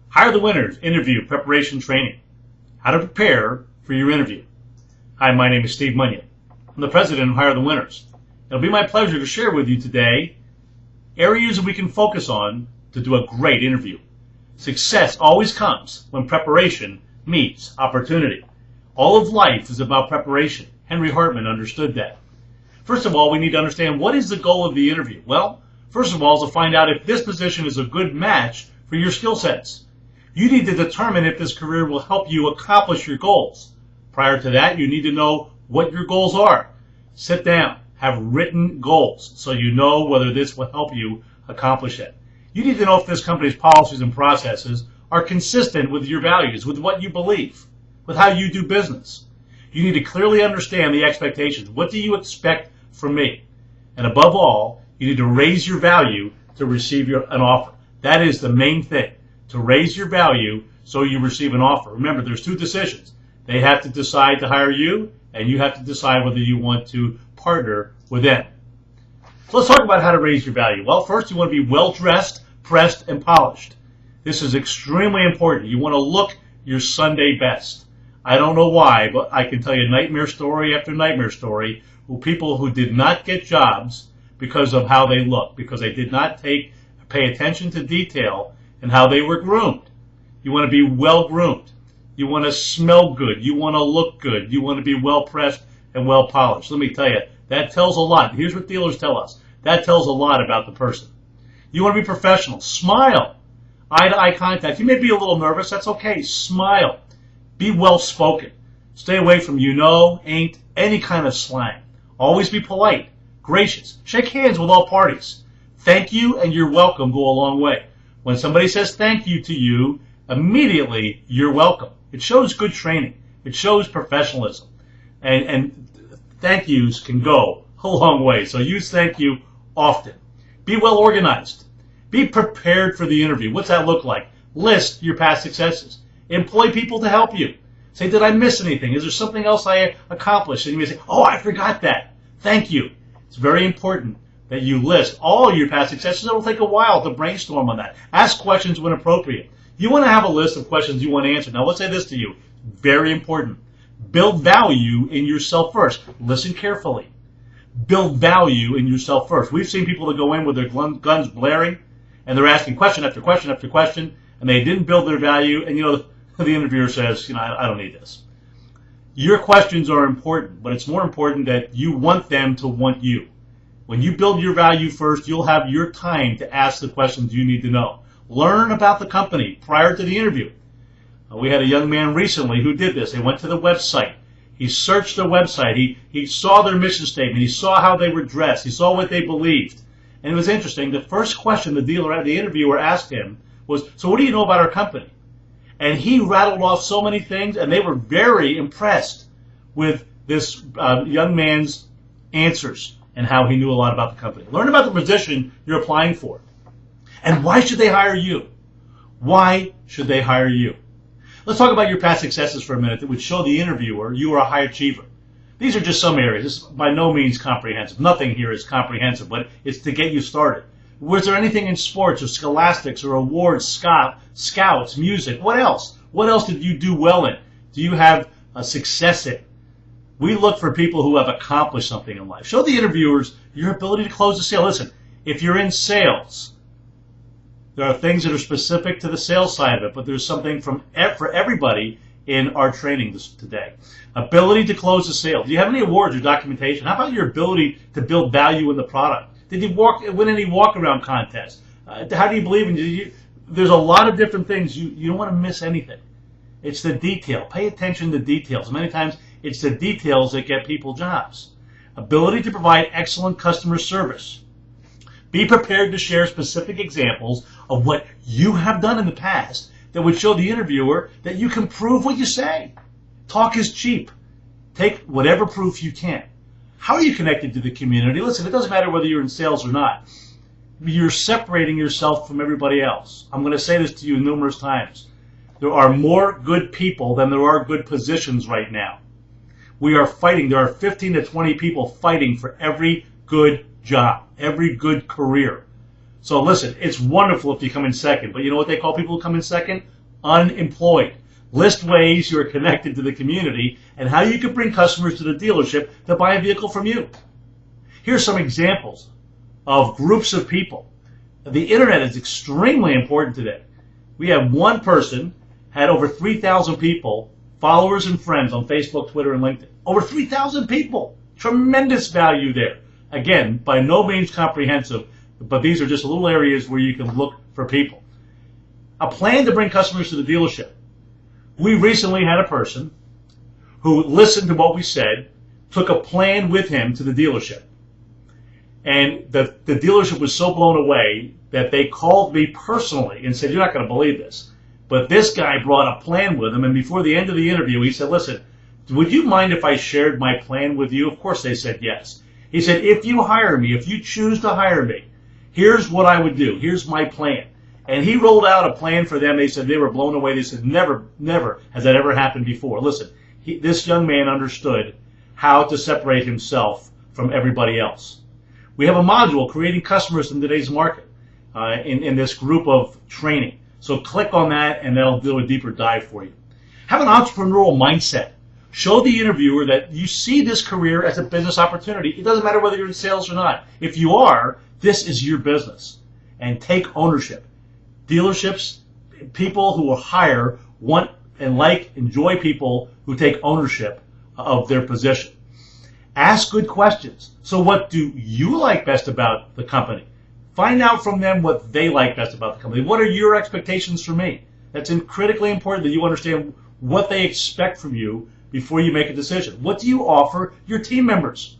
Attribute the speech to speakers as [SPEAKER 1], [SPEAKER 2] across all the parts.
[SPEAKER 1] Hire the Winners Interview Preparation Training. How to prepare for your interview. Hi, my name is Steve Munyon. I'm the president of Hire the Winners. It'll be my pleasure to share with you today areas that we can focus on to do a great interview. Success always comes when preparation meets opportunity. All of life is about preparation. Henry Hartman understood that. First of all, we need to understand what is the goal of the interview. Well, first of all, is to find out if this position is a good match for your skill sets. You need to determine if this career will help you accomplish your goals. Prior to that, you need to know what your goals are. Sit down, have written goals so you know whether this will help you accomplish it. You need to know if this company's policies and processes are consistent with your values, with what you believe, with how you do business. You need to clearly understand the expectations. What do you expect from me? And above all, you need to raise your value to receive an offer. That is the main thing, to raise your value so you receive an offer. Remember, there's two decisions. They have to decide to hire you, and you have to decide whether you want to partner with them. So let's talk about how to raise your value. Well, first you want to be well-dressed, pressed, and polished. This is extremely important. You want to look your Sunday best. I don't know why, but I can tell you nightmare story after nightmare story of people who did not get jobs because of how they look, because they did not pay attention to detail and how they were groomed. You want to be well-groomed. You want to smell good. You want to look good. You want to be well-pressed and well-polished. Let me tell you, that tells a lot. Here's what dealers tell us. That tells a lot about the person. You want to be professional. Smile. Eye-to-eye contact. You may be a little nervous. That's okay. Smile. Be well-spoken. Stay away from you know, ain't, any kind of slang. Always be polite, gracious. Shake hands with all parties. Thank you and you're welcome go a long way. When somebody says thank you to you, immediately you're welcome. It shows good training. It shows professionalism. And thank yous can go a long way. So use thank you often. Be well organized. Be prepared for the interview. What's that look like? List your past successes. Employ people to help you. Say, did I miss anything? Is there something else I accomplished? And you may say, oh, I forgot that. Thank you. It's very important that you list all your past successes. It will take a while to brainstorm on that. Ask questions when appropriate. You want to have a list of questions you want to answer. Now, let's say this to you. Very important. Build value in yourself first. Listen carefully. Build value in yourself first. We've seen people that go in with their guns blaring, and they're asking question after question after question, and they didn't build their value, and the interviewer says, I don't need this. Your questions are important, but it's more important that you want them to want you. When you build your value first, you'll have your time to ask the questions you need to know. Learn about the company prior to the interview. We had a young man recently who did this. He went to the website. He searched the website. He saw their mission statement. He saw how they were dressed. He saw what they believed. And it was interesting. The first question the interviewer asked him was, so what do you know about our company? And he rattled off so many things, and they were very impressed with this young man's answers and how he knew a lot about the company. Learn about the position you're applying for. And why should they hire you? Why should they hire you? Let's talk about your past successes for a minute that would show the interviewer you are a high achiever. These are just some areas. This is by no means comprehensive. Nothing here is comprehensive, but it's to get you started. Was there anything in sports or scholastics or awards, scouts, music? What else? What else did you do well in? Do you have a success in? We look for people who have accomplished something in life. Show the interviewers your ability to close a sale. Listen, if you're in sales, there are things that are specific to the sales side of it, but there's something for everybody in our training today. Ability to close a sale. Do you have any awards or documentation? How about your ability to build value in the product? Did you win any walk-around contests? How do you believe in? There's a lot of different things. You don't want to miss anything. It's the detail. Pay attention to details. Many times it's the details that get people jobs. Ability to provide excellent customer service. Be prepared to share specific examples of what you have done in the past that would show the interviewer that you can prove what you say. Talk is cheap. Take whatever proof you can. How are you connected to the community? Listen, it doesn't matter whether you're in sales or not. You're separating yourself from everybody else. I'm going to say this to you numerous times. There are more good people than there are good positions right now. We are fighting. There are 15 to 20 people fighting for every good job, every good career. So listen, it's wonderful if you come in second, but you know what they call people who come in second? unemployed. List ways you are connected to the community and how you can bring customers to the dealership to buy a vehicle from you. Here's some examples of groups of people. The internet is extremely important today. We have one person had over 3,000 people, followers and friends on Facebook, Twitter, and LinkedIn. Over 3,000 people. Tremendous value there. Again, by no means comprehensive, but these are just little areas where you can look for people. A plan to bring customers to the dealership. We recently had a person who listened to what we said, took a plan with him to the dealership. And the dealership was so blown away that they called me personally and said, "You're not going to believe this, but this guy brought a plan with him." And before the end of the interview, he said, "Listen, would you mind if I shared my plan with you?" Of course they said yes. He said, "If you hire me, if you choose to hire me, here's what I would do. Here's my plan." And he rolled out a plan for them. They said they were blown away. They said, never has that ever happened before. Listen, this young man understood how to separate himself from everybody else. We have a module, Creating Customers in Today's Market, in this group of training. So click on that, and that'll do a deeper dive for you. Have an entrepreneurial mindset. Show the interviewer that you see this career as a business opportunity. It doesn't matter whether you're in sales or not. If you are, this is your business. And take ownership. Dealerships, people who will hire, want and enjoy people who take ownership of their position. Ask good questions. So what do you like best about the company? Find out from them what they like best about the company. What are your expectations from me? That's critically important that you understand what they expect from you before you make a decision. What do you offer your team members?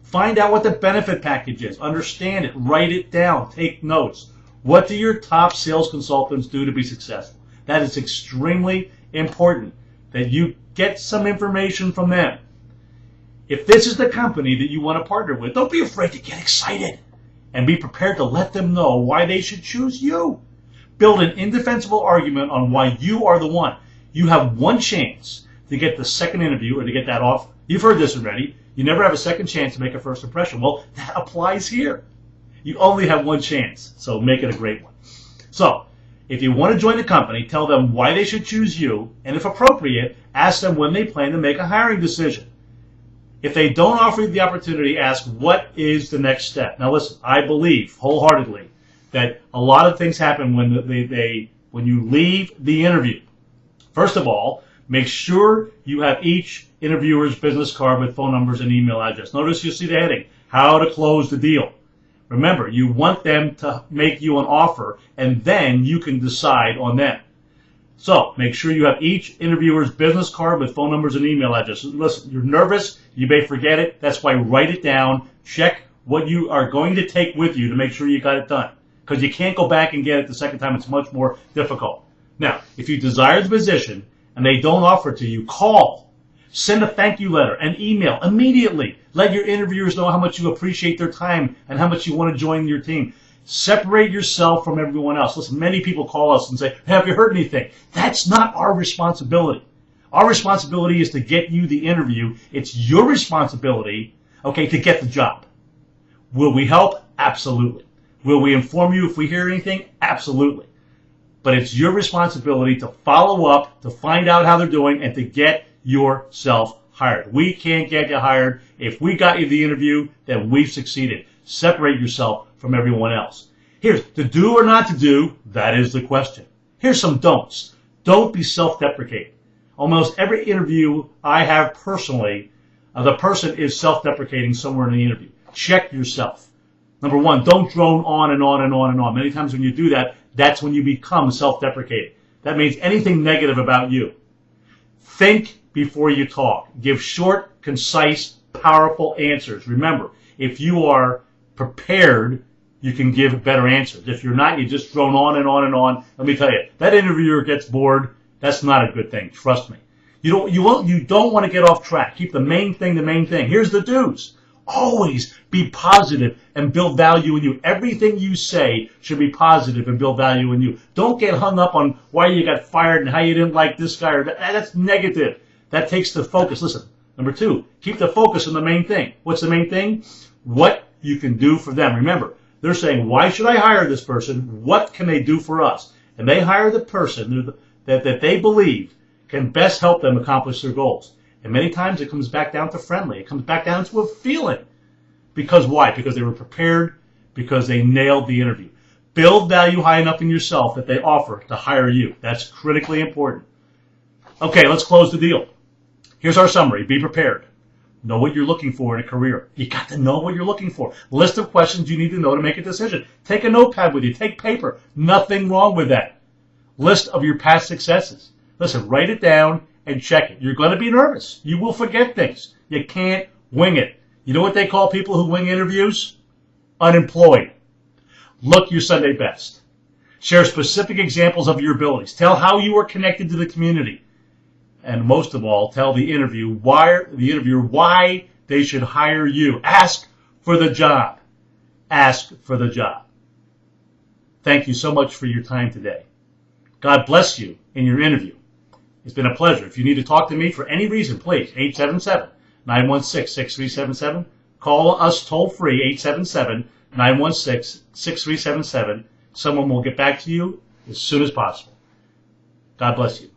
[SPEAKER 1] Find out what the benefit package is. Understand it. Write it down. Take notes. What do your top sales consultants do to be successful? That is extremely important that you get some information from them. If this is the company that you want to partner with, don't be afraid to get excited and be prepared to let them know why they should choose you. Build an indefensible argument on why you are the one. You have one chance to get the second interview or to get that offer. You've heard this already. You never have a second chance to make a first impression. Well, that applies here. You only have one chance, so make it a great one. So, if you want to join the company, tell them why they should choose you, and if appropriate, ask them when they plan to make a hiring decision. If they don't offer you the opportunity, ask what is the next step. Now listen, I believe wholeheartedly that a lot of things happen when when you leave the interview. First of all, make sure you have each interviewer's business card with phone numbers and email address. Notice you see the heading, how to close the deal. Remember, you want them to make you an offer, and then you can decide on them. So make sure you have each interviewer's business card with phone numbers and email addresses. Listen, you're nervous. You may forget it. That's why write it down. Check what you are going to take with you to make sure you got it done. Because you can't go back and get it the second time. It's much more difficult. Now, if you desire the position and they don't offer it to you, call. Send a thank you letter, an email immediately. Let your interviewers know how much you appreciate their time and how much you want to join your team. Separate yourself from everyone else. Listen, many people call us and say, have you heard anything? That's not our responsibility. Our responsibility is to get you the interview. It's your responsibility, okay, to get the job. Will we help? Absolutely. Will we inform you if we hear anything? Absolutely. But it's your responsibility to follow up, to find out how they're doing, and to get yourself hired. We can't get you hired. If we got you the interview, then we've succeeded. Separate yourself from everyone else. Here's to do or not to do, that is the question. Here's some don'ts. Don't be self-deprecating. Almost every interview I have personally, the person is self-deprecating somewhere in the interview. Check yourself. Number one, don't drone on and on and on and on. Many times when you do that, that's when you become self-deprecating. That means anything negative about you. Think before you talk. Give short, concise, powerful answers. Remember, if you are prepared, you can give better answers. If you're not, you just drone on and on and on. Let me tell you, that interviewer gets bored. That's not a good thing. Trust me. You don't want to get off track. Keep the main thing the main thing. Here's the do's. Always be positive and build value in you. Everything you say should be positive and build value in you. Don't get hung up on why you got fired and how you didn't like this guy. That's negative. That takes the focus. Listen, number two, keep the focus on the main thing. What's the main thing? What you can do for them. Remember, they're saying, why should I hire this person? What can they do for us? And they hire the person. that they believe can best help them accomplish their goals. And many times it comes back down to friendly. It comes back down to a feeling. Because why? Because they were prepared, because they nailed the interview. Build value high enough in yourself that they offer to hire you. That's critically important. Okay, let's close the deal. Here's our summary. Be prepared. Know what you're looking for in a career. You got to know what you're looking for. List of questions you need to know to make a decision. Take a notepad with you. Take paper. Nothing wrong with that. List of your past successes. Listen, write it down and check it. You're going to be nervous. You will forget things. You can't wing it. You know what they call people who wing interviews? Unemployed. Look your Sunday best. Share specific examples of your abilities. Tell how you are connected to the community. And most of all, tell the interviewer why they should hire you. Ask for the job. Ask for the job. Thank you so much for your time today. God bless you in your interview. It's been a pleasure. If you need to talk to me for any reason, please, 877-916-6377. Call us toll-free, 877-916-6377. Someone will get back to you as soon as possible. God bless you.